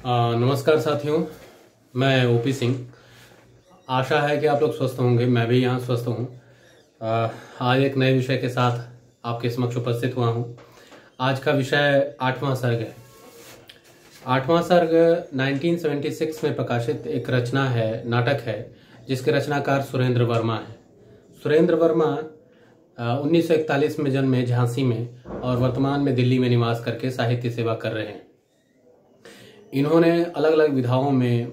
नमस्कार साथियों, मैं ओपी सिंह। आशा है कि आप लोग स्वस्थ होंगे। मैं भी यहाँ स्वस्थ हूँ। आज एक नए विषय के साथ आपके समक्ष उपस्थित हुआ हूँ। आज का विषय 8वां सर्ग है। 8वां सर्ग 1976 में प्रकाशित एक रचना है, नाटक है, जिसके रचनाकार सुरेंद्र वर्मा है। सुरेंद्र वर्मा 1941 में जन्मे झांसी में और वर्तमान में दिल्ली में निवास करके साहित्य सेवा कर रहे हैं। इन्होंने अलग अलग विधाओं में,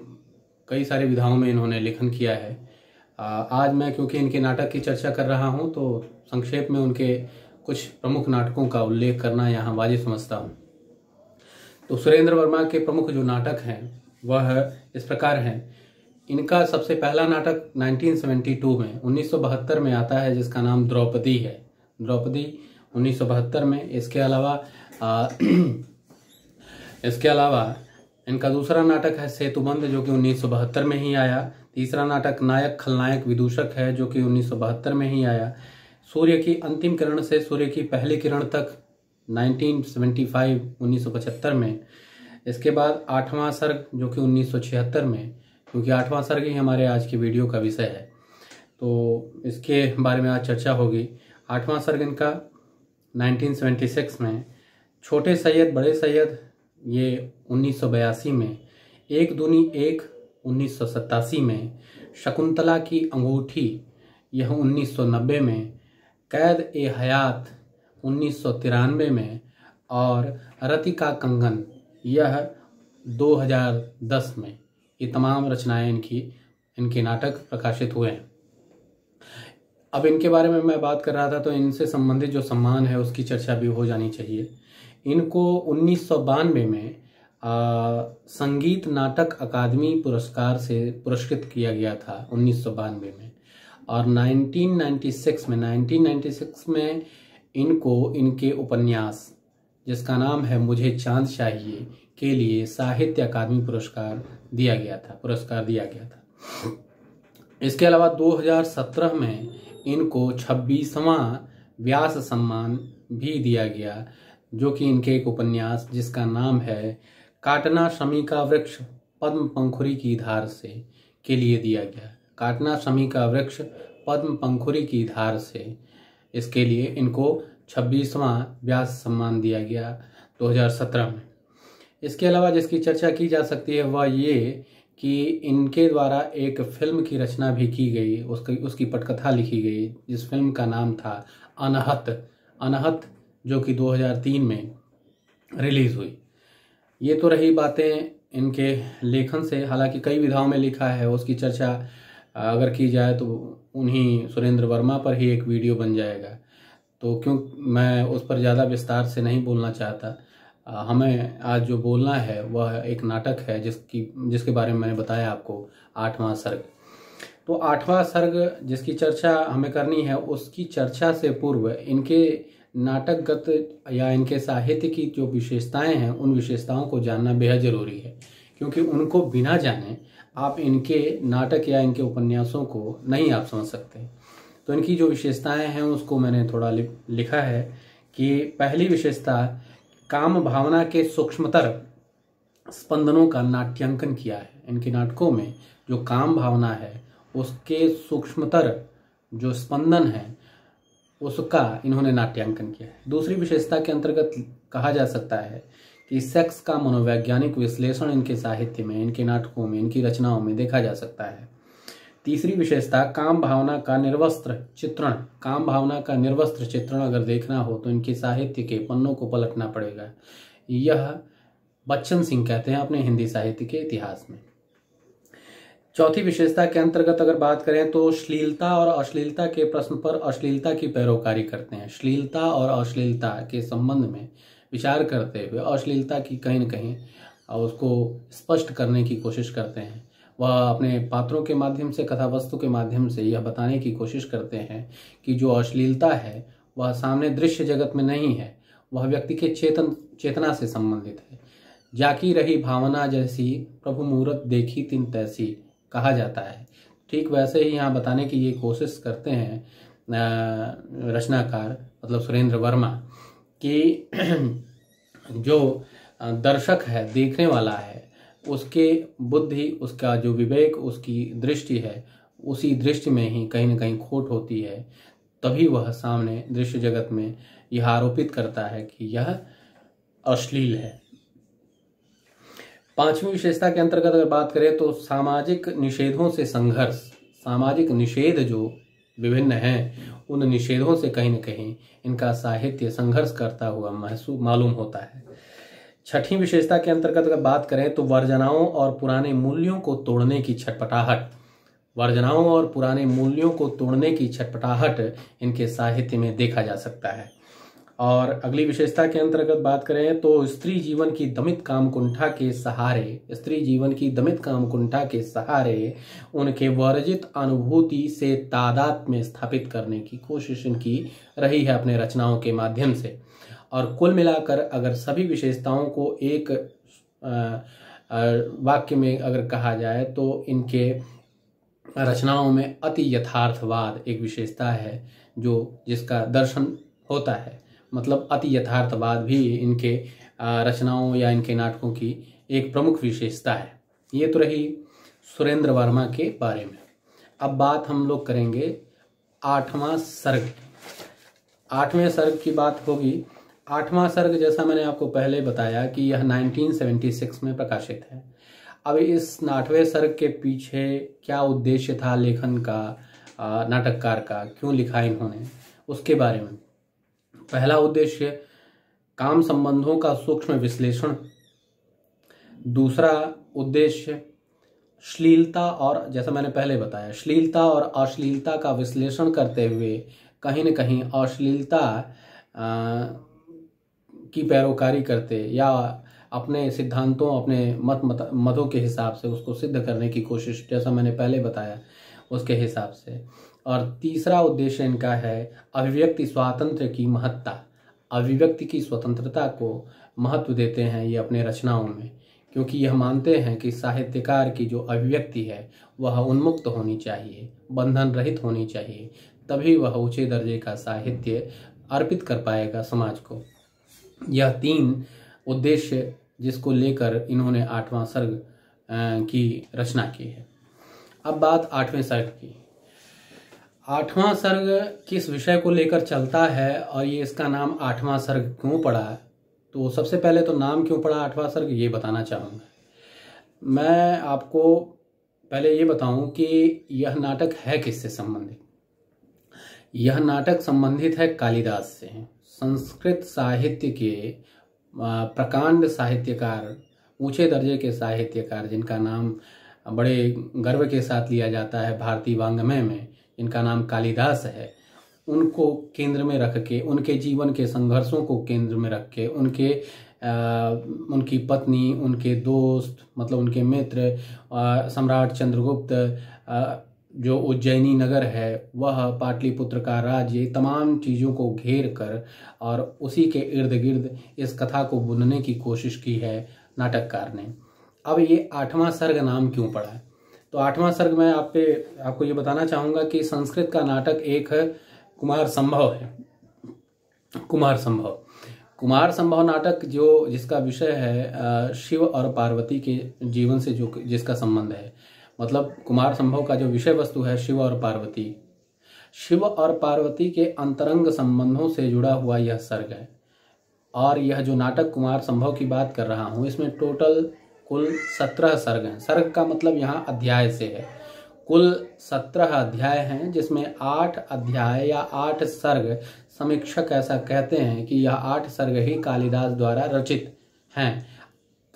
कई सारे विधाओं में इन्होंने लेखन किया है। आज मैं क्योंकि इनके नाटक की चर्चा कर रहा हूं तो संक्षेप में उनके कुछ प्रमुख नाटकों का उल्लेख करना यहाँ वाजिब समझता हूं। तो सुरेंद्र वर्मा के प्रमुख जो नाटक हैं वह इस प्रकार हैं। इनका सबसे पहला नाटक 1972 में 1972 में आता है, जिसका नाम द्रौपदी है। द्रौपदी 1972 में। इसके अलावा इनका दूसरा नाटक है सेतुबंध, जो कि 1972 में ही आया। तीसरा नाटक नायक खलनायक विदूषक है, जो कि 1972 में ही आया। सूर्य की अंतिम किरण से सूर्य की पहली किरण तक 1975 में। इसके बाद 8वां सर्ग, जो कि 1976 में, क्योंकि 8वां सर्ग ही हमारे आज की वीडियो का विषय है तो इसके बारे में आज चर्चा होगी। 8वां सर्ग इनका 1976 में। छोटे सैयद बड़े सैयद ये 1982 में। एक दूनी एक 1987 में। शकुंतला की अंगूठी यह 1990 में। कैद ए हयात 1993 में और रति का कंगन यह 2010 में। ये तमाम रचनाएं इनके नाटक प्रकाशित हुए हैं। अब इनके बारे में मैं बात कर रहा था तो इनसे संबंधित जो सम्मान है उसकी चर्चा भी हो जानी चाहिए। इनको 1992 में संगीत नाटक अकादमी पुरस्कार से पुरस्कृत किया गया था 1992 में। और 1996 में इनको इनके उपन्यास, जिसका नाम है मुझे चांद चाहिए, के लिए साहित्य अकादमी पुरस्कार दिया गया था। इसके अलावा 2017 में इनको 26वां व्यास सम्मान भी दिया गया, जो कि इनके एक उपन्यास जिसका नाम है काटना शमी का वृक्ष पद्म पंखुरी की धार से, के लिए दिया गया। काटना शमी का वृक्ष पद्म पंखुरी की धार से, इसके लिए इनको 26वां व्यास सम्मान दिया गया 2017 में। इसके अलावा जिसकी चर्चा की जा सकती है वह ये कि इनके द्वारा एक फिल्म की रचना भी की गई, उसकी पटकथा लिखी गई, जिस फिल्म का नाम था अनहत, जो कि 2003 में रिलीज हुई। ये तो रही बातें इनके लेखन से। हालांकि कई विधाओं में लिखा है, उसकी चर्चा अगर की जाए तो उन्हीं सुरेंद्र वर्मा पर ही एक वीडियो बन जाएगा, तो क्यों मैं उस पर ज़्यादा विस्तार से नहीं बोलना चाहता। हमें आज जो बोलना है वह एक नाटक है जिसके बारे में मैंने बताया आपको, 8वां सर्ग। तो 8वां सर्ग जिसकी चर्चा हमें करनी है, उसकी चर्चा से पूर्व इनके नाटकगत या इनके साहित्य की जो विशेषताएं हैं उन विशेषताओं को जानना बेहद जरूरी है, क्योंकि उनको बिना जाने आप इनके नाटक या इनके उपन्यासों को नहीं आप समझ सकते। तो इनकी जो विशेषताएं हैं उसको मैंने थोड़ा लिखा है कि पहली विशेषता, काम भावना के सूक्ष्मतर स्पंदनों का नाट्यांकन किया है। इनके नाटकों में जो काम भावना है उसके सूक्ष्मतर जो स्पंदन है उसका इन्होंने नाट्यांकन किया है। दूसरी विशेषता के अंतर्गत कहा जा सकता है कि सेक्स का मनोवैज्ञानिक विश्लेषण इनके साहित्य में, इनके नाटकों में, इनकी रचनाओं में देखा जा सकता है। तीसरी विशेषता, काम भावना का निर्वस्त्र चित्रण अगर देखना हो तो इनके साहित्य के पन्नों को पलटना पड़ेगा। यह बच्चन सिंह कहते हैं अपने हिंदी साहित्य के इतिहास में। चौथी विशेषता के अंतर्गत अगर बात करें तो श्लीलता और अश्लीलता के प्रश्न पर अश्लीलता की पैरोकारी करते हैं। श्लीलता और अश्लीलता के संबंध में विचार करते हुए अश्लीलता की कहीं न कहीं उसको स्पष्ट करने की कोशिश करते हैं। वह अपने पात्रों के माध्यम से, कथा वस्तु के माध्यम से यह बताने की कोशिश करते हैं कि जो अश्लीलता है वह सामने दृश्य जगत में नहीं है, वह व्यक्ति के चेतना से संबंधित है। जाकी रही भावना जैसी प्रभु मूरत देखी तिन तैसी, कहा जाता है। ठीक वैसे ही यहाँ बताने की ये कोशिश करते हैं रचनाकार मतलब सुरेंद्र वर्मा कि जो दर्शक है, देखने वाला है, उसके बुद्धि, उसका जो विवेक, उसकी दृष्टि है, उसी दृष्टि में ही कहीं न कहीं खोट होती है। तभी वह सामने दृश्य जगत में यह आरोपित करता है कि यह अश्लील है। पांचवी विशेषता के अंतर्गत अगर बात करें तो सामाजिक निषेधों से संघर्ष। सामाजिक निषेध जो विभिन्न हैं, उन निषेधों से कहीं न कहीं इनका साहित्य संघर्ष करता हुआ मालूम होता है। छठी विशेषता के अंतर्गत अगर बात करें तो वर्जनाओं और पुराने मूल्यों को तोड़ने की छटपटाहट। वर्जनाओं और पुराने मूल्यों को तोड़ने की छटपटाहट इनके साहित्य में देखा जा सकता है। और अगली विशेषता के अंतर्गत बात करें तो स्त्री जीवन की दमित कामकुंठा के सहारे, स्त्री जीवन की दमित कामकुंठा के सहारे उनके वर्जित अनुभूति से तादात्म्य स्थापित करने की कोशिश इनकी रही है अपने रचनाओं के माध्यम से। और कुल मिलाकर अगर सभी विशेषताओं को एक वाक्य में अगर कहा जाए तो इनके रचनाओं में अति यथार्थवाद एक विशेषता है, जो जिसका दर्शन होता है। मतलब अति यथार्थवाद भी इनके रचनाओं या इनके नाटकों की एक प्रमुख विशेषता है। ये तो रही सुरेंद्र वर्मा के बारे में। अब बात हम लोग करेंगे आठवां सर्ग। आठवें सर्ग की बात होगी। आठवां सर्ग जैसा मैंने आपको पहले बताया कि यह 1976 में प्रकाशित है। अब इस आठवें सर्ग के पीछे क्या उद्देश्य था लेखन का, नाटककार का, क्यों लिखा इन्होंने, उसके बारे में। पहला उद्देश्य काम संबंधों का सूक्ष्म विश्लेषण। दूसरा उद्देश्य श्लीलता और, जैसा मैंने पहले बताया, श्लीलता और अश्लीलता का विश्लेषण करते हुए कहीं न कहीं अश्लीलता की पैरोकारी करते या अपने सिद्धांतों, अपने मतों के हिसाब से उसको सिद्ध करने की कोशिश, जैसा मैंने पहले बताया, उसके हिसाब से। और तीसरा उद्देश्य इनका है अभिव्यक्ति स्वातंत्र्य की महत्ता। अभिव्यक्ति की स्वतंत्रता को महत्व देते हैं ये अपने रचनाओं में, क्योंकि यह मानते हैं कि साहित्यकार की जो अभिव्यक्ति है वह उन्मुक्त होनी चाहिए, बंधन रहित होनी चाहिए, तभी वह ऊंचे दर्जे का साहित्य अर्पित कर पाएगा समाज को। यह तीन उद्देश्य जिसको लेकर इन्होंने आठवां सर्ग की रचना की है। अब बात आठवें सर्ग की। आठवां सर्ग किस विषय को लेकर चलता है और ये इसका नाम आठवां सर्ग क्यों पड़ा, तो सबसे पहले तो नाम क्यों पड़ा आठवां सर्ग ये बताना चाहूँगा। मैं आपको पहले ये बताऊं कि यह नाटक है किससे संबंधित। यह नाटक संबंधित है कालिदास से। संस्कृत साहित्य के प्रकांड साहित्यकार, ऊंचे दर्जे के साहित्यकार, जिनका नाम बड़े गर्व के साथ लिया जाता है भारतीय वाङ्मय में, जिनका नाम कालिदास है, उनको केंद्र में रख के, उनके जीवन के संघर्षों को केंद्र में रख के, उनकी पत्नी, उनके दोस्त, मतलब उनके मित्र, सम्राट चंद्रगुप्त, जो उज्जैनी नगर है वह, पाटलिपुत्र का राज्य, तमाम चीज़ों को घेर कर और उसी के इर्द गिर्द इस कथा को बुनने की कोशिश की है नाटककार ने। अब ये आठवां सर्ग नाम क्यों पड़ा है, तो आठवां सर्ग में आपको ये बताना चाहूँगा कि संस्कृत का नाटक एक कुमार संभव है। कुमार संभव नाटक जिसका विषय है शिव और पार्वती के जीवन से जिसका संबंध है, मतलब कुमार संभव का जो विषय वस्तु है शिव और पार्वती के अंतरंग संबंधों से जुड़ा हुआ यह सर्ग है। और यह जो नाटक कुमार संभव की बात कर रहा हूँ, इसमें टोटल कुल 17 सर्ग हैं। सर्ग का मतलब यहाँ अध्याय से है। कुल 17 अध्याय हैं, जिसमें 8 अध्याय या 8 सर्ग, समीक्षक ऐसा कहते हैं कि यह 8 सर्ग ही कालिदास द्वारा रचित हैं।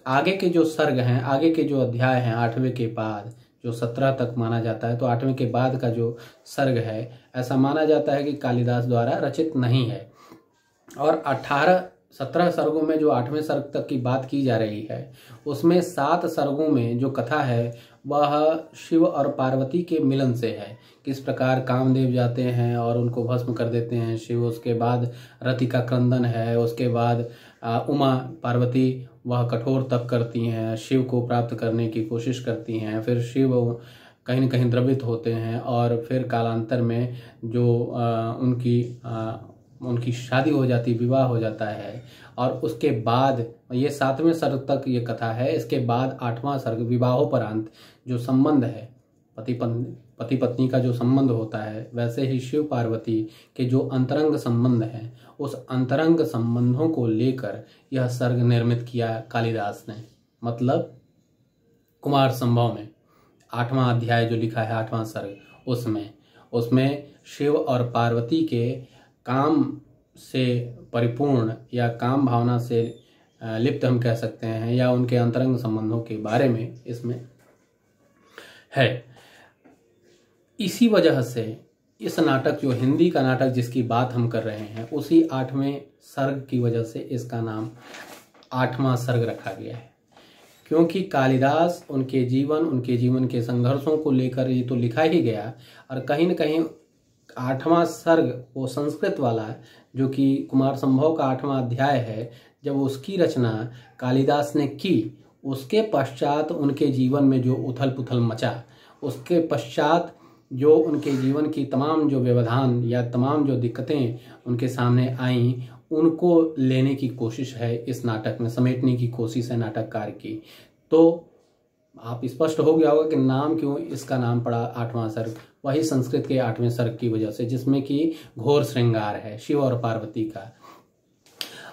आगे के जो सर्ग हैं, आगे के जो अध्याय हैं, 8वें के बाद जो 17 तक माना जाता है, तो 8वें के बाद का जो सर्ग है ऐसा माना जाता है कि कालिदास द्वारा रचित नहीं है। और 17 सर्गों में जो 8वें सर्ग तक की बात की जा रही है, उसमें 7 सर्गों में जो कथा है वह शिव और पार्वती के मिलन से है। किस प्रकार कामदेव जाते हैं और उनको भस्म कर देते हैं शिव, उसके बाद रति का क्रंदन है, उसके बाद उमा पार्वती वह कठोर तप करती हैं, शिव को प्राप्त करने की कोशिश करती हैं, फिर शिव कहीं न कहीं द्रवित होते हैं और फिर कालांतर में जो उनकी उनकी शादी हो जाती, विवाह हो जाता है। और उसके बाद ये 7वें सर्ग तक ये कथा है। इसके बाद 8वां सर्ग विवाहोपरांत जो संबंध है, पति पत्नी का जो संबंध होता है, वैसे ही शिव पार्वती के जो अंतरंग संबंध हैं, उस अंतरंग संबंधों को लेकर यह सर्ग निर्मित किया कालिदास ने। मतलब कुमार संभव में 8वां अध्याय जो लिखा है, 8वां सर्ग, उसमें शिव और पार्वती के काम से परिपूर्ण या काम भावना से लिप्त हम कह सकते हैं, या उनके अंतरंग संबंधों के बारे में इसमें है। इसी वजह से इस नाटक, जो हिंदी का नाटक जिसकी बात हम कर रहे हैं, उसी 8वें सर्ग की वजह से इसका नाम 8वां सर्ग रखा गया है। क्योंकि कालिदास उनके जीवन के संघर्षों को लेकर ये तो लिखा ही गया, और कहीं न कहीं 8वां सर्ग वो संस्कृत वाला, जो कि कुमार संभव का 8वां अध्याय है, जब उसकी रचना कालिदास ने की, उसके पश्चात उनके जीवन में जो उथल पुथल मचा, उसके पश्चात जो उनके जीवन की तमाम जो व्यवधान या तमाम जो दिक्कतें उनके सामने आईं, उनको लेने की कोशिश है इस नाटक में, समेटने की कोशिश है नाटककार की। तो आप स्पष्ट हो गया होगा कि नाम क्यों इसका नाम पड़ा 8वां सर्ग, वही संस्कृत के 8वें सर्ग की वजह से, जिसमें कि घोर श्रृंगार है शिव और पार्वती का।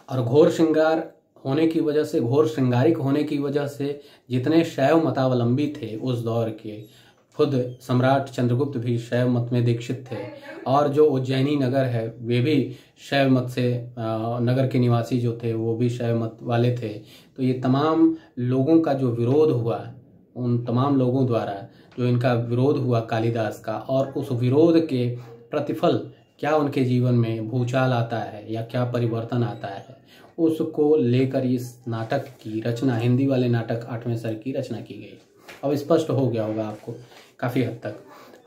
और घोर श्रृंगार होने की वजह से, घोर श्रृंगारिक होने की वजह से जितने शैव मतावलंबी थे उस दौर के, खुद सम्राट चंद्रगुप्त भी शैव मत में दीक्षित थे, और जो उज्जैनी नगर है वे भी शैव मत से, नगर के निवासी जो थे वो भी शैव मत वाले थे। तो ये तमाम लोगों का जो विरोध हुआ, उन तमाम लोगों द्वारा जो इनका विरोध हुआ कालिदास का, और उस विरोध के प्रतिफल क्या उनके जीवन में भूचाल आता है या क्या परिवर्तन आता है, उसको लेकर इस नाटक की रचना, हिंदी वाले नाटक 8वें सर्ग की रचना की गई। अब स्पष्ट हो गया होगा आपको काफ़ी हद तक।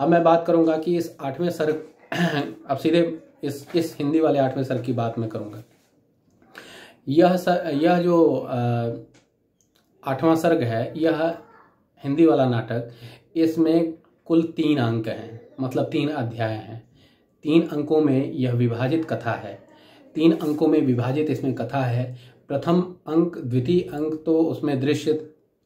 अब मैं बात करूंगा कि इस 8वें सर्ग, अब सीधे इस हिंदी वाले 8वें सर्ग की बात मैं करूंगा। यह जो 8वां सर्ग है, यह हिंदी वाला नाटक, इसमें कुल 3 अंक हैं, मतलब 3 अध्याय हैं। 3 अंकों में यह विभाजित कथा है। 3 अंकों में विभाजित इसमें कथा है। प्रथम अंक, द्वितीय अंक तो उसमें दृश्य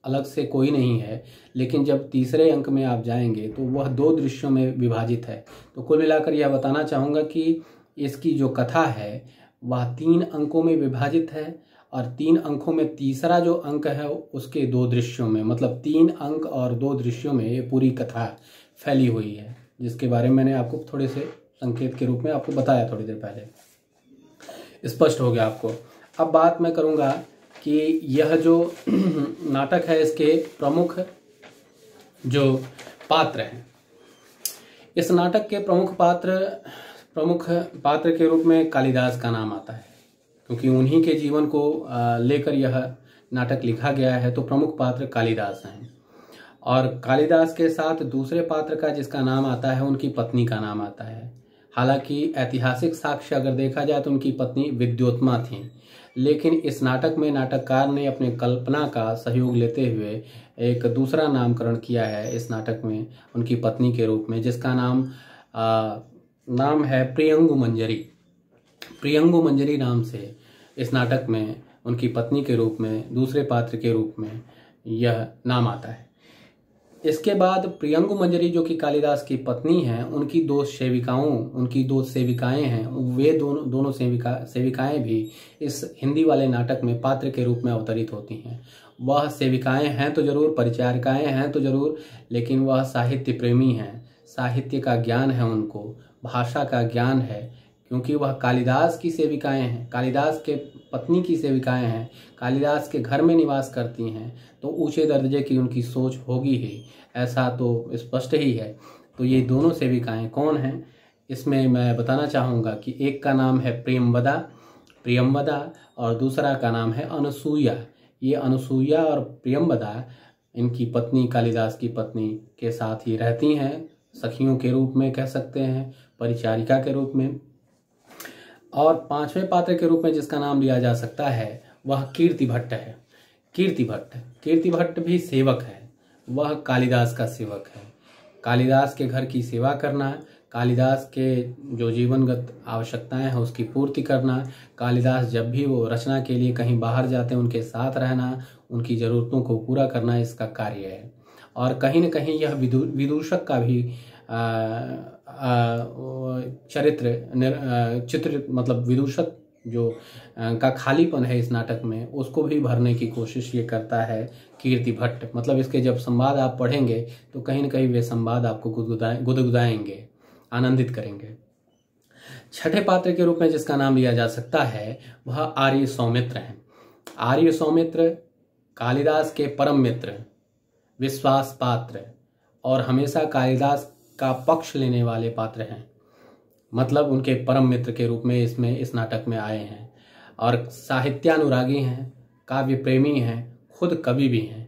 अलग से कोई नहीं है, लेकिन जब तीसरे अंक में आप जाएंगे तो वह 2 दृश्यों में विभाजित है। तो कुल मिलाकर यह बताना चाहूँगा कि इसकी जो कथा है वह 3 अंकों में विभाजित है, और 3 अंकों में तीसरा जो अंक है उसके 2 दृश्यों में, मतलब 3 अंक और 2 दृश्यों में ये पूरी कथा फैली हुई है, जिसके बारे में मैंने आपको थोड़े से संकेत के रूप में आपको बताया थोड़ी देर पहले। स्पष्ट हो गया आपको। अब बात मैं करूँगा कि यह जो नाटक है, इसके प्रमुख जो पात्र हैं, इस नाटक के प्रमुख पात्र के रूप में कालिदास का नाम आता है, क्योंकि उन्हीं के जीवन को लेकर यह नाटक लिखा गया है। तो प्रमुख पात्र कालिदास हैं, और कालिदास के साथ दूसरे पात्र का जिसका नाम आता है, उनकी पत्नी का नाम आता है। हालांकि ऐतिहासिक साक्ष्य अगर देखा जाए तो उनकी पत्नी विद्योत्मा थी, लेकिन इस नाटक में नाटककार ने अपने कल्पना का सहयोग लेते हुए एक दूसरा नामकरण किया है इस नाटक में उनकी पत्नी के रूप में, जिसका नाम है प्रियंगु मंजरी। प्रियंगु मंजरी नाम से इस नाटक में उनकी पत्नी के रूप में, दूसरे पात्र के रूप में यह नाम आता है। इसके बाद प्रियंगु मंजरी जो कि कालिदास की पत्नी हैं, उनकी 2 सेविकाएं हैं। वे दोनों सेविकाएं भी इस हिंदी वाले नाटक में पात्र के रूप में अवतरित होती हैं। वह सेविकाएं हैं तो जरूर, परिचारिकाएं हैं तो जरूर, लेकिन वह साहित्य प्रेमी हैं। साहित्य का ज्ञान है उनको, भाषा का ज्ञान है, क्योंकि वह कालिदास की सेविकाएं हैं, कालिदास के पत्नी की सेविकाएं हैं, कालिदास के घर में निवास करती हैं, तो ऊंचे दर्जे की उनकी सोच होगी ही, ऐसा तो स्पष्ट ही है। तो ये दोनों सेविकाएं कौन हैं, इसमें मैं बताना चाहूँगा कि एक का नाम है प्रियंवदा और दूसरा का नाम है अनसूया। ये अनसूया और प्रियंवदा इनकी पत्नी, कालिदास की पत्नी के साथ ही रहती हैं, सखियों के रूप में कह सकते हैं, परिचारिका के रूप में। और 5वें पात्र के रूप में जिसका नाम लिया जा सकता है वह कीर्ति भट्ट है। कीर्ति भट्ट भी सेवक है, वह कालिदास का सेवक है। कालिदास के घर की सेवा करना, कालिदास के जो जीवनगत आवश्यकताएं हैं उसकी पूर्ति करना, कालिदास जब भी वो रचना के लिए कहीं बाहर जाते हैं उनके साथ रहना, उनकी ज़रूरतों को पूरा करना इसका कार्य है। और कहीं न कहीं यह विदूषक का भी चित्र मतलब विदूषक जो का खालीपन है इस नाटक में उसको भी भरने की कोशिश ये करता है कीर्ति भट्ट। मतलब इसके जब संवाद आप पढ़ेंगे तो कहीं न कहीं वे संवाद आपको गुदगुदाएंगे, आनंदित करेंगे। छठे पात्र के रूप में जिसका नाम लिया जा सकता है वह आर्य सौमित्र हैं। आर्य सौमित्र कालिदास के परम मित्र, विश्वास पात्र और हमेशा कालिदास का पक्ष लेने वाले पात्र हैं। मतलब उनके परम मित्र के रूप में इस नाटक में आए हैं और साहित्यानुरागी हैं, काव्य प्रेमी हैं, खुद कवि भी हैं।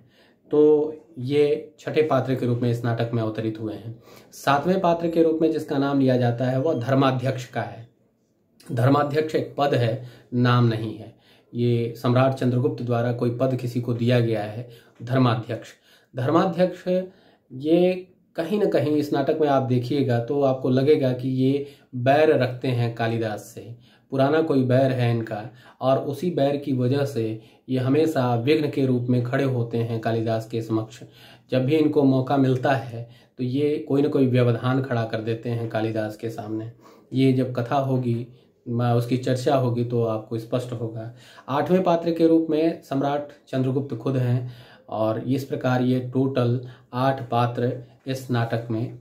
तो ये छठे पात्र के रूप में इस नाटक में अवतरित हुए हैं। सातवें पात्र के रूप में जिसका नाम लिया जाता है वह धर्माध्यक्ष का है। धर्माध्यक्ष एक पद है, नाम नहीं है। ये सम्राट चंद्रगुप्त द्वारा कोई पद किसी को दिया गया है, धर्माध्यक्ष। धर्माध्यक्ष ये कहीं न कहीं इस नाटक में आप देखिएगा तो आपको लगेगा कि ये बैर रखते हैं कालिदास से, पुराना कोई बैर है इनका, और उसी बैर की वजह से ये हमेशा विघ्न के रूप में खड़े होते हैं कालिदास के समक्ष। जब भी इनको मौका मिलता है तो ये कोई न कोई व्यवधान खड़ा कर देते हैं कालिदास के सामने। ये जब कथा होगी, उसकी चर्चा होगी तो आपको स्पष्ट होगा। आठवें पात्र के रूप में सम्राट चंद्रगुप्त खुद हैं और इस प्रकार ये टोटल 8 पात्र इस नाटक में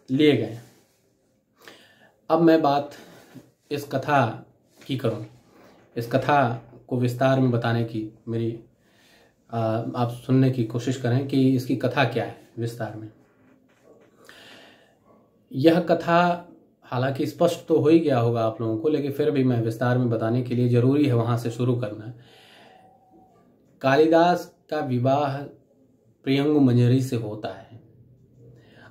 लिए गए। अब मैं बात इस कथा की करूं, इस कथा को विस्तार में बताने की मेरी आप सुनने की कोशिश करें कि इसकी कथा क्या है विस्तार में। यह कथा हालांकि स्पष्ट तो हो ही गया होगा आप लोगों को, लेकिन फिर भी मैं विस्तार में बताने के लिए जरूरी है वहां से शुरू करना। कालिदास का विवाह प्रियंगु मंजरी से होता है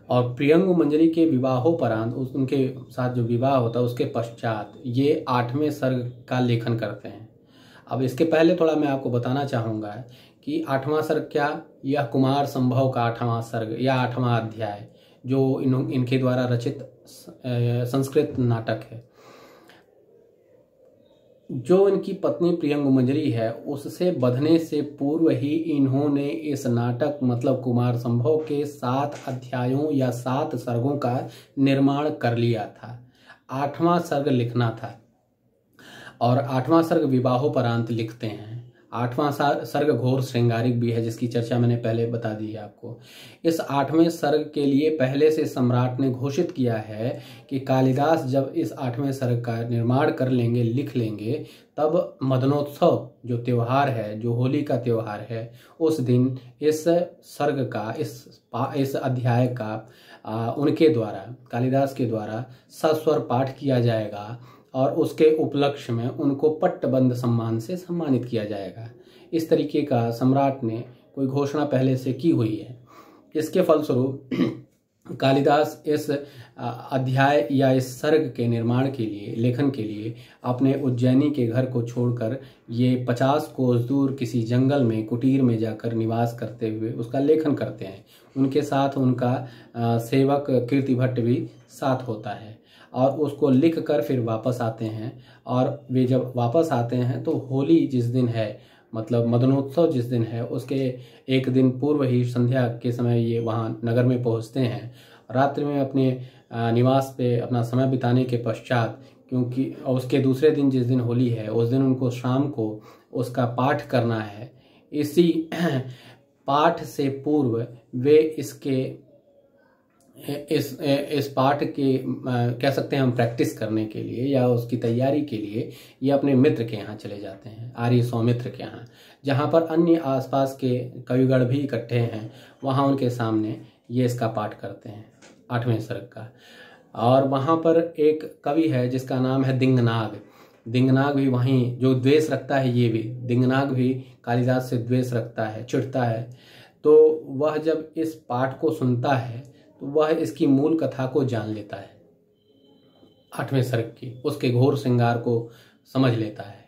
और प्रियंगु मंजरी के विवाहोपरांत उनके साथ जो विवाह होता है उसके पश्चात ये 8वें सर्ग का लेखन करते हैं। अब इसके पहले थोड़ा मैं आपको बताना चाहूँगा कि 8वां सर्ग क्या, यह कुमार संभव का 8वां सर्ग या 8वां अध्याय जो इनके द्वारा रचित संस्कृत नाटक है। जो इनकी पत्नी प्रियंगु मंजरी है उससे बंधने से पूर्व ही इन्होंने इस नाटक मतलब कुमार संभव के 7 अध्यायों या 7 सर्गों का निर्माण कर लिया था। 8वां सर्ग लिखना था और 8वां सर्ग विवाहोपरांत लिखते हैं। 8वां सर्ग घोर श्रृंगारिक भी है जिसकी चर्चा मैंने पहले बता दी है आपको। इस 8वें सर्ग के लिए पहले से सम्राट ने घोषित किया है कि कालिदास जब इस 8वें सर्ग का निर्माण कर लेंगे, लिख लेंगे, तब मदनोत्सव जो त्यौहार है, जो होली का त्यौहार है, उस दिन इस सर्ग का इस अध्याय का उनके द्वारा, कालिदास के द्वारा सस्वर पाठ किया जाएगा और उसके उपलक्ष्य में उनको पट्टबंध सम्मान से सम्मानित किया जाएगा। इस तरीके का सम्राट ने कोई घोषणा पहले से की हुई है। इसके फलस्वरूप कालिदास इस अध्याय या इस सर्ग के निर्माण के लिए, लेखन के लिए अपने उज्जैनी के घर को छोड़कर ये 50 कोस दूर किसी जंगल में कुटीर में जाकर निवास करते हुए उसका लेखन करते हैं। उनके साथ उनका सेवक कीर्ति भट्ट भी साथ होता है और उसको लिख कर फिर वापस आते हैं। और वे जब वापस आते हैं तो होली जिस दिन है, मतलब मदनोत्सव जिस दिन है, उसके एक दिन पूर्व ही संध्या के समय ये वहाँ नगर में पहुँचते हैं। रात्रि में अपने निवास पे अपना समय बिताने के पश्चात, क्योंकि उसके दूसरे दिन जिस दिन होली है उस दिन उनको शाम को उसका पाठ करना है। इसी पाठ से पूर्व वे इस पाठ के कह सकते हैं हम प्रैक्टिस करने के लिए या उसकी तैयारी के लिए ये अपने मित्र के यहाँ चले जाते हैं, आर्य सौमित्र के यहाँ, जहाँ पर अन्य आसपास के कविगण भी इकट्ठे हैं। वहाँ उनके सामने ये इसका पाठ करते हैं 8वें सर्ग का। और वहाँ पर एक कवि है जिसका नाम है दिंगनाग। दिंगनाग भी वहीं जो द्वेष रखता है, ये भी दिंगनाग भी कालिदास से द्वेष रखता है, चिढ़ता है। तो वह जब इस पाठ को सुनता है तो वह इसकी मूल कथा को जान लेता है, 8वें सर्ग की, उसके घोर श्रृंगार को समझ लेता है,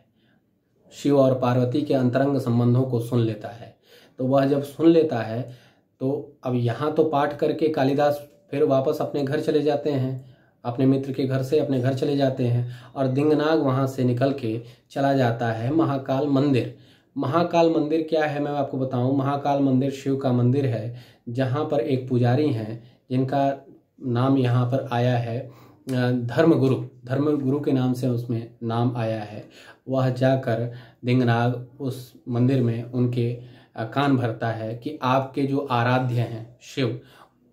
शिव और पार्वती के अंतरंग संबंधों को सुन लेता है। तो वह जब सुन लेता है तो अब यहाँ तो पाठ करके कालिदास फिर वापस अपने घर चले जाते हैं अपने मित्र के घर से अपने घर चले जाते हैं और दिंगनाग वहाँ से निकल के चला जाता है महाकाल मंदिर। महाकाल मंदिर क्या है मैं आपको बताऊं। महाकाल मंदिर शिव का मंदिर है, जहाँ पर एक पुजारी हैं जिनका नाम यहाँ पर आया है धर्मगुरु के नाम से उसमें नाम आया है। वह जाकर दिंगनाग उस मंदिर में उनके कान भरता है कि आपके जो आराध्य हैं शिव,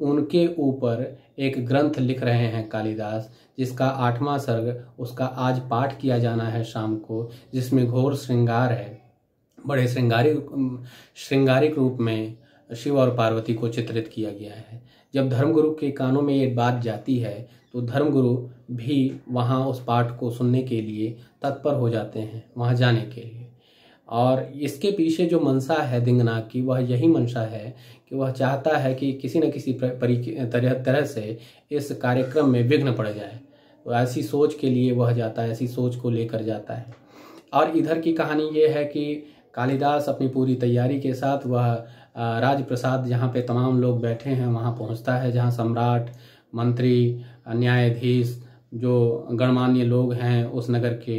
उनके ऊपर एक ग्रंथ लिख रहे हैं कालिदास, जिसका 8वां सर्ग उसका आज पाठ किया जाना है शाम को, जिसमें घोर श्रृंगार है। बड़े श्रृंगारिक रूप में शिव और पार्वती को चित्रित किया गया है। जब धर्मगुरु के कानों में ये बात जाती है तो धर्मगुरु भी वहाँ उस पाठ को सुनने के लिए तत्पर हो जाते हैं, वहाँ जाने के लिए। और इसके पीछे जो मंशा है दिंगनाग की, वह यही मंशा है कि वह चाहता है कि किसी न किसी तरह से इस कार्यक्रम में विघ्न पड़ जाए। तो ऐसी सोच के लिए वह जाता है, ऐसी सोच को लेकर जाता है। और इधर की कहानी ये है कि कालिदास अपनी पूरी तैयारी के साथ वह राजप्रसाद जहाँ पे तमाम लोग बैठे हैं वहाँ पहुँचता है, जहाँ सम्राट, मंत्री, न्यायाधीश, जो गणमान्य लोग हैं उस नगर के,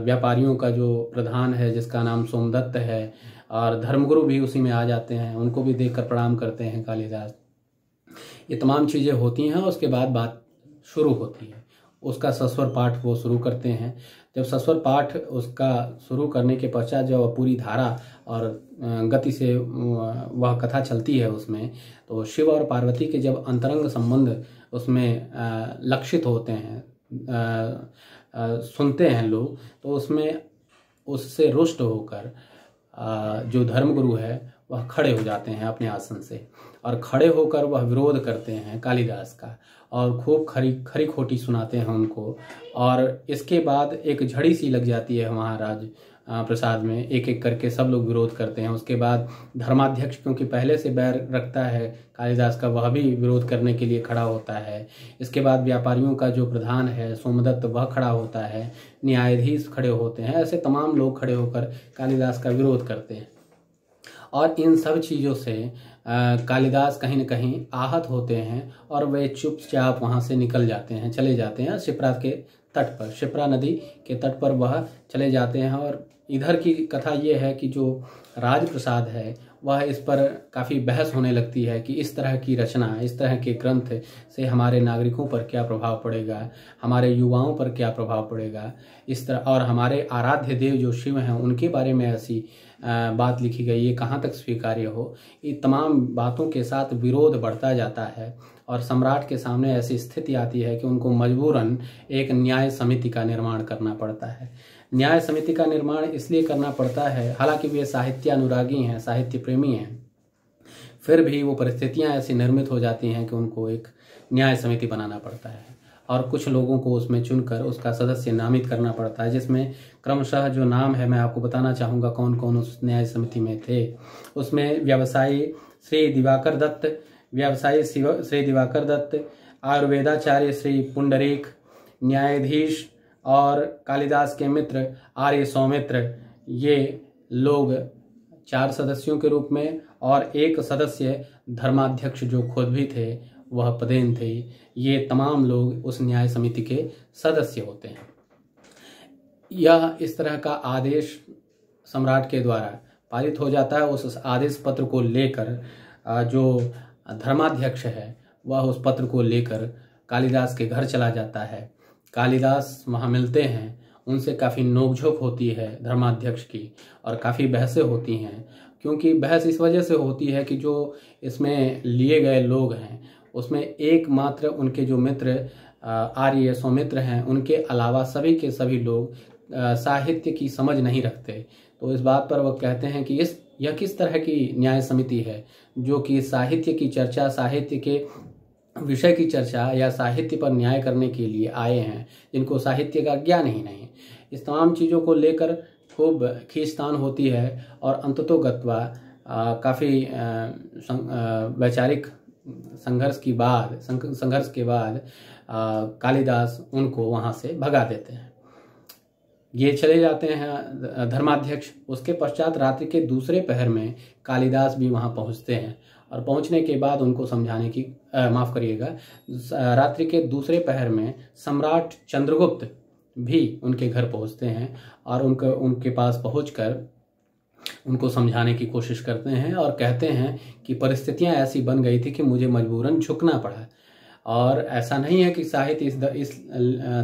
व्यापारियों का जो प्रधान है जिसका नाम सोमदत्त है, और धर्मगुरु भी उसी में आ जाते हैं, उनको भी देखकर प्रणाम करते हैं कालिदास। ये तमाम चीज़ें होती हैं। उसके बाद बात शुरू होती है, उसका सस्वर पाठ वो शुरू करते हैं। जब सस्वर पाठ उसका शुरू करने के पश्चात जब पूरी धारा और गति से वह कथा चलती है उसमें, तो शिव और पार्वती के जब अंतरंग संबंध उसमें लक्षित होते हैं, सुनते हैं लोग, तो उसमें उससे रुष्ट होकर जो धर्मगुरु है वह खड़े हो जाते हैं अपने आसन से, और खड़े होकर वह विरोध करते हैं कालिदास का, और खूब खरी खोटी सुनाते हैं उनको। और इसके बाद एक झड़ी सी लग जाती है वहाँ राज प्रसाद में, एक एक करके सब लोग विरोध करते हैं। उसके बाद धर्माध्यक्ष, क्योंकि पहले से बैर रखता है कालिदास का, वह भी विरोध करने के लिए खड़ा होता है। इसके बाद व्यापारियों का जो प्रधान है सोमदत्त, वह खड़ा होता है, न्यायाधीश खड़े होते हैं, ऐसे तमाम लोग खड़े होकर कालिदास का विरोध करते हैं। और इन सब चीज़ों से कालिदास कहीं न कहीं आहत होते हैं और वे चुपचाप वहाँ से निकल जाते हैं, चले जाते हैं शिप्रा के तट पर, शिप्रा नदी के तट पर वह चले जाते हैं। और इधर की कथा ये है कि जो राजप्रसाद है वह इस पर काफ़ी बहस होने लगती है कि इस तरह की रचना, इस तरह के ग्रंथ से हमारे नागरिकों पर क्या प्रभाव पड़ेगा, हमारे युवाओं पर क्या प्रभाव पड़ेगा, इस तरह, और हमारे आराध्य देव जो शिव हैं उनके बारे में ऐसी बात लिखी गई, ये कहाँ तक स्वीकार्य हो। ये तमाम बातों के साथ विरोध बढ़ता जाता है और सम्राट के सामने ऐसी स्थिति आती है कि उनको मजबूरन एक न्याय समिति का निर्माण करना पड़ता है। न्याय समिति का निर्माण इसलिए करना पड़ता है, हालांकि वे साहित्यानुरागी हैं, साहित्य प्रेमी हैं, फिर भी वो परिस्थितियां ऐसी निर्मित हो जाती हैं कि उनको एक न्याय समिति बनाना पड़ता है और कुछ लोगों को उसमें चुनकर उसका सदस्य नामित करना पड़ता है, जिसमें क्रमशः जो नाम है मैं आपको बताना चाहूँगा कौन कौन उस न्याय समिति में थे। उसमें व्यवसायी श्री दिवाकर दत्त, आयुर्वेदाचार्य श्री पुंडरीक, न्यायाधीश और कालिदास के मित्र आर्य सौमित्र, ये लोग 4 सदस्यों के रूप में, और एक सदस्य धर्माध्यक्ष जो खुद भी थे वह पदेन थे। ये तमाम लोग उस न्याय समिति के सदस्य होते हैं। यह इस तरह का आदेश सम्राट के द्वारा पारित हो जाता है। उस आदेश पत्र को लेकर जो धर्माध्यक्ष है वह उस पत्र को लेकर कालिदास के घर चला जाता है। कालिदास वहाँ मिलते हैं, उनसे काफ़ी नोकझोंक होती है धर्माध्यक्ष की, और काफ़ी बहसें होती हैं। क्योंकि बहस इस वजह से होती है कि जो इसमें लिए गए लोग हैं उसमें एकमात्र उनके जो मित्र आर्य सौमित्र हैं, उनके अलावा सभी के सभी लोग साहित्य की समझ नहीं रखते। तो इस बात पर वह कहते हैं कि यह किस तरह की न्याय समिति है जो कि साहित्य की चर्चा, साहित्य के विषय की चर्चा या साहित्य पर न्याय करने के लिए आए हैं, जिनको साहित्य का ज्ञान ही नहीं। इस तमाम चीज़ों को लेकर खूब खींचतान होती है और अंततोगत्वा काफ़ी वैचारिक संघर्ष के बाद कालिदास उनको वहाँ से भगा देते हैं। ये चले जाते हैं धर्माध्यक्ष। उसके पश्चात रात्रि के दूसरे पहर में कालिदास भी वहाँ पहुँचते हैं और पहुंचने के बाद उनको समझाने की माफ़ करिएगा, रात्रि के दूसरे पहर में सम्राट चंद्रगुप्त भी उनके घर पहुंचते हैं और उनके पास पहुंचकर उनको समझाने की कोशिश करते हैं और कहते हैं कि परिस्थितियां ऐसी बन गई थी कि मुझे मजबूरन झुकना पड़ा। और ऐसा नहीं है कि साहित्य इस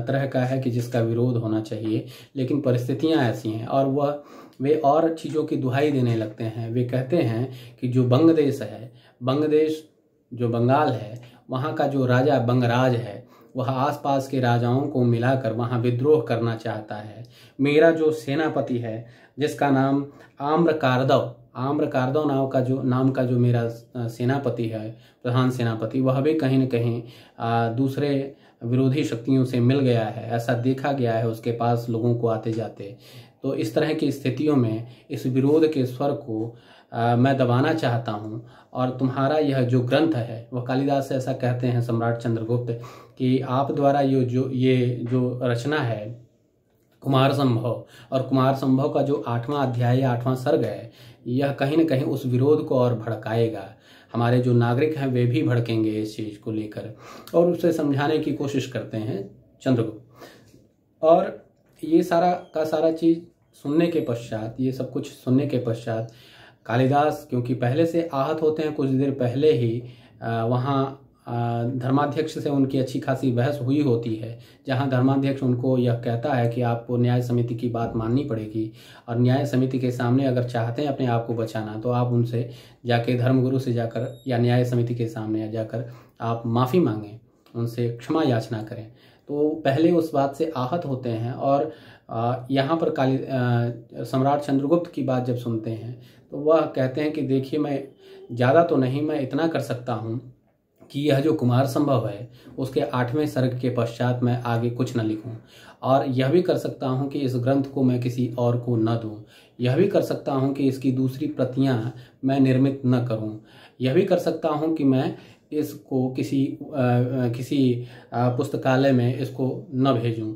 तरह का है कि जिसका विरोध होना चाहिए, लेकिन परिस्थितियां ऐसी हैं और वे और चीज़ों की दुहाई देने लगते हैं। वे कहते हैं कि जो बंग देश है, बंग देश जो बंगाल है, वहाँ का जो राजा बंगराज है वह आसपास के राजाओं को मिलाकर वहाँ विद्रोह करना चाहता है। मेरा जो सेनापति है जिसका नाम आम्रकारदव नाम का जो मेरा सेनापति है, प्रधान सेनापति, वह भी कहीं न कहीं दूसरे विरोधी शक्तियों से मिल गया है, ऐसा देखा गया है उसके पास लोगों को आते जाते। तो इस तरह की स्थितियों में इस विरोध के स्वर को मैं दबाना चाहता हूँ और तुम्हारा यह जो ग्रंथ है, वह कालिदास ऐसा कहते हैं सम्राट चंद्रगुप्त कि आप द्वारा ये जो रचना है कुमार संभव, और कुमार संभव का जो 8वां अध्याय या 8वां सर्ग है, यह कहीं न कहीं उस विरोध को और भड़काएगा। हमारे जो नागरिक हैं वे भी भड़केंगे इस चीज़ को लेकर, और उसे समझाने की कोशिश करते हैं चंद्रगुप्त। और ये सारा का सारा चीज़ सुनने के पश्चात, ये सब कुछ सुनने के पश्चात कालिदास, क्योंकि पहले से आहत होते हैं, कुछ देर पहले ही वहाँ धर्माध्यक्ष से उनकी अच्छी खासी बहस हुई होती है, जहां धर्माध्यक्ष उनको यह कहता है कि आपको न्याय समिति की बात माननी पड़ेगी और न्याय समिति के सामने अगर चाहते हैं अपने आप को बचाना तो आप उनसे जाके धर्मगुरु से जाकर या न्याय समिति के सामने जाकर आप माफ़ी मांगें, उनसे क्षमा याचना करें। तो पहले उस बात से आहत होते हैं और यहाँ पर सम्राट चंद्रगुप्त की बात जब सुनते हैं तो वह कहते हैं कि देखिए, मैं ज़्यादा तो नहीं, मैं इतना कर सकता हूँ कि यह जो कुमार संभव है उसके 8वें सर्ग के पश्चात मैं आगे कुछ न लिखूं, और यह भी कर सकता हूं कि इस ग्रंथ को मैं किसी और को न दूं, यह भी कर सकता हूं कि इसकी दूसरी प्रतियां मैं निर्मित न करूं, यह भी कर सकता हूं कि मैं इसको किसी पुस्तकालय में इसको न भेजूं।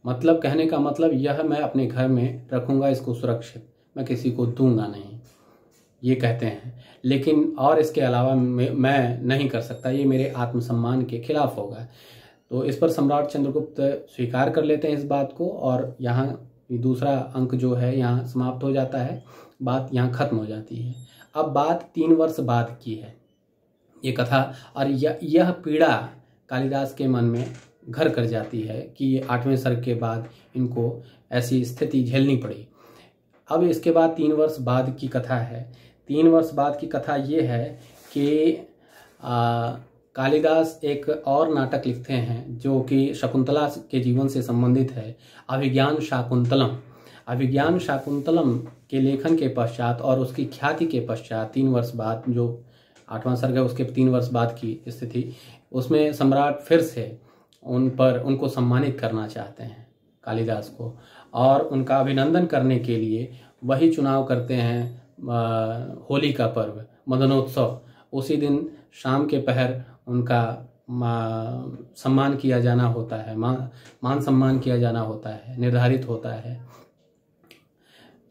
मतलब कहने का मतलब यह मैं अपने घर में रखूंगा इसको सुरक्षित, मैं किसी को दूंगा नहीं, ये कहते हैं। लेकिन और इसके अलावा मैं नहीं कर सकता, ये मेरे आत्मसम्मान के खिलाफ होगा। तो इस पर सम्राट चंद्रगुप्त स्वीकार कर लेते हैं इस बात को, और यहाँ दूसरा अंक जो है यहाँ समाप्त हो जाता है, बात यहाँ खत्म हो जाती है। अब बात 3 वर्ष बाद की है ये कथा, और यह पीड़ा कालिदास के मन में घर कर जाती है कि ये 8वें सर्ग के बाद इनको ऐसी स्थिति झेलनी पड़ी। अब इसके बाद 3 वर्ष बाद की कथा है। 3 वर्ष बाद की कथा ये है कि कालिदास एक और नाटक लिखते हैं जो कि शकुंतला के जीवन से संबंधित है, अभिज्ञान शाकुंतलम। अभिज्ञान शाकुंतलम के लेखन के पश्चात और उसकी ख्याति के पश्चात 3 वर्ष बाद, जो 8वां सर्ग है उसके 3 वर्ष बाद की स्थिति, उसमें सम्राट फिर से उनको सम्मानित करना चाहते हैं कालिदास को, और उनका अभिनंदन करने के लिए वही चुनाव करते हैं होली का पर्व, मदनोत्सव। उसी दिन शाम के पहर उनका सम्मान किया जाना होता है, मान सम्मान किया जाना होता है, निर्धारित होता है।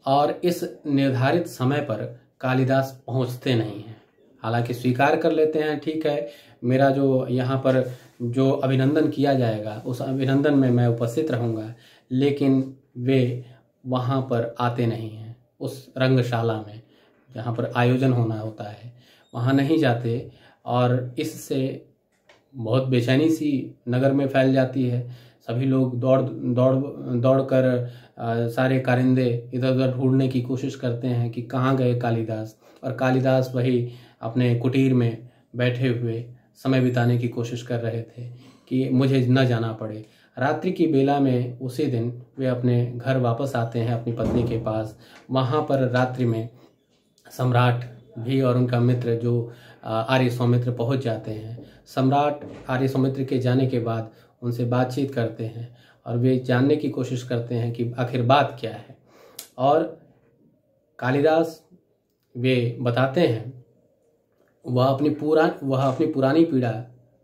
और इस निर्धारित समय पर कालिदास पहुंचते नहीं हैं, हालांकि स्वीकार कर लेते हैं, ठीक है मेरा जो यहाँ पर जो अभिनंदन किया जाएगा उस अभिनंदन में मैं उपस्थित रहूँगा, लेकिन वे वहाँ पर आते नहीं हैं। उस रंगशाला में जहाँ पर आयोजन होना होता है वहाँ नहीं जाते, और इससे बहुत बेचैनी सी नगर में फैल जाती है। सभी लोग दौड़ कर सारे कारिंदे इधर उधर ढूंढने की कोशिश करते हैं कि कहाँ गए कालिदास, और कालिदास वही अपने कुटीर में बैठे हुए समय बिताने की कोशिश कर रहे थे कि मुझे न जाना पड़े। रात्रि की बेला में उसी दिन वे अपने घर वापस आते हैं अपनी पत्नी के पास। वहाँ पर रात्रि में सम्राट भी और उनका मित्र जो आर्य सौमित्र पहुँच जाते हैं। सम्राट आर्य सौमित्र के जाने के बाद उनसे बातचीत करते हैं और वे जानने की कोशिश करते हैं कि आखिर बात क्या है, और कालिदास वे बताते हैं वह अपनी पुरानी पीड़ा,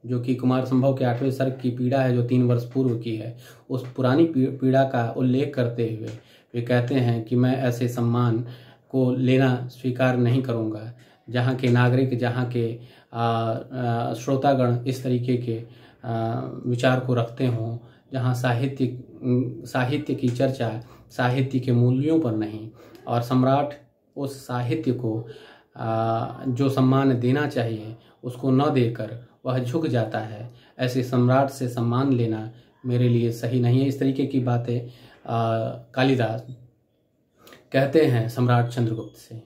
जो कि कुमार संभव के 8वें सर्ग की पीड़ा है जो 3 वर्ष पूर्व की है, उस पुरानी पीड़ा का उल्लेख करते हुए वे कहते हैं कि मैं ऐसे सम्मान को लेना स्वीकार नहीं करूंगा, जहाँ के नागरिक, जहाँ के श्रोतागण इस तरीके के विचार को रखते हों, जहाँ साहित्य की चर्चा साहित्य के मूल्यों पर नहीं, और सम्राट उस साहित्य को जो सम्मान देना चाहिए उसको न देकर वह झुक जाता है, ऐसे सम्राट से सम्मान लेना मेरे लिए सही नहीं है। इस तरीके की बातें कालिदास कहते हैं सम्राट चंद्रगुप्त से।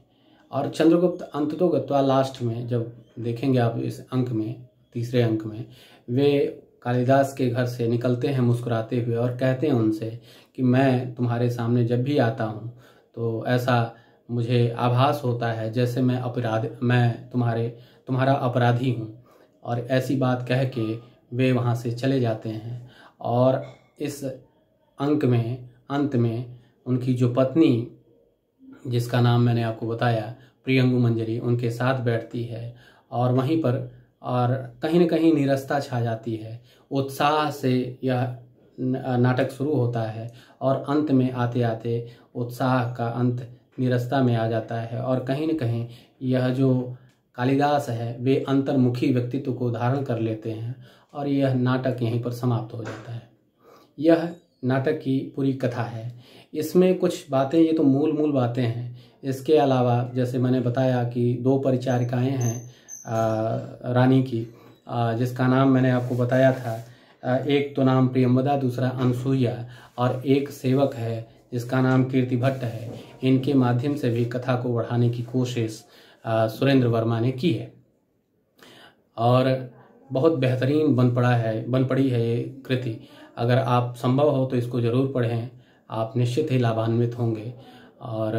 और चंद्रगुप्त अंततोगत्वा लास्ट में जब देखेंगे आप इस अंक में, तीसरे अंक में, वे कालिदास के घर से निकलते हैं मुस्कुराते हुए और कहते हैं उनसे कि मैं तुम्हारे सामने जब भी आता हूँ तो ऐसा मुझे आभास होता है जैसे मैं तुम्हारा अपराधी हूँ। और ऐसी बात कह के वे वहाँ से चले जाते हैं। और इस अंक में अंत में उनकी जो पत्नी, जिसका नाम मैंने आपको बताया प्रियंगु मंजरी, उनके साथ बैठती है और वहीं पर और कहीं न कहीं नीरसता छा जाती है। उत्साह से यह नाटक शुरू होता है और अंत में आते आते उत्साह का अंत नीरसता में आ जाता है। और कहीं न कहीं यह जो कालिदास है वे अंतर्मुखी व्यक्तित्व को धारण कर लेते हैं और यह नाटक यहीं पर समाप्त हो जाता है। यह नाटक की पूरी कथा है। इसमें कुछ बातें, ये तो मूल बातें हैं। इसके अलावा जैसे मैंने बताया कि 2 परिचारिकाएं हैं रानी की, जिसका नाम मैंने आपको बताया था। एक तो नाम प्रियंवदा, दूसरा अनसुईया, और एक सेवक है जिसका नाम कीर्ति भट्ट है। इनके माध्यम से भी कथा को बढ़ाने की कोशिश सुरेंद्र वर्मा ने की है और बहुत बेहतरीन बन पड़ी है ये कृति। अगर आप संभव हो तो इसको ज़रूर पढ़ें, आप निश्चित ही लाभान्वित होंगे। और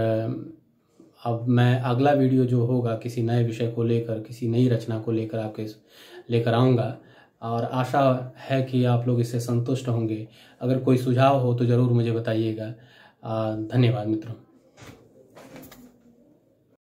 अब मैं अगला वीडियो जो होगा किसी नए विषय को लेकर, किसी नई रचना को लेकर आपके लेकर आऊँगा और आशा है कि आप लोग इससे संतुष्ट होंगे। अगर कोई सुझाव हो तो ज़रूर मुझे बताइएगा। धन्यवाद मित्रों।